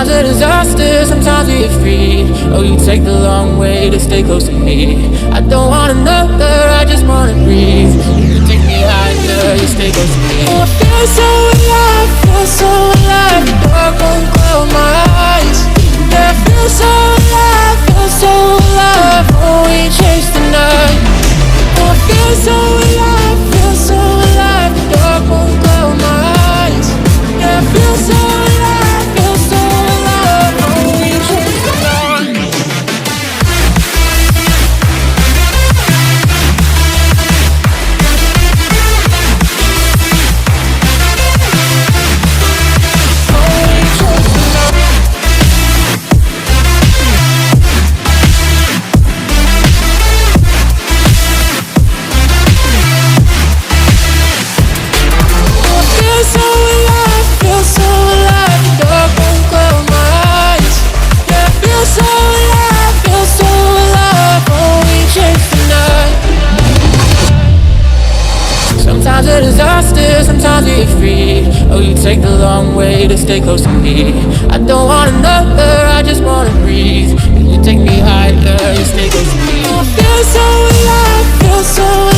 Sometimes a disaster, sometimes we get free. Oh, you take the long way to stay close to me. I don't want another, I just wanna breathe. You take me higher, you stay close to me. Oh, I feel so alive, feel so alive. The dark won't cloud my eyes. Yeah, I feel so alive, feel so alive. Oh, we chase the night. Oh, I feel so alive, feel so alive. The dark won't cloud my eyes. Yeah, I feel so alive, feel so alive. Oh, we chase the night. Sometimes a disaster, sometimes we get free. Oh, you take the long way to stay close to me. I don't want another, I just wanna breathe. You take me higher, you stay close to me. I feel so alive, feel so alive.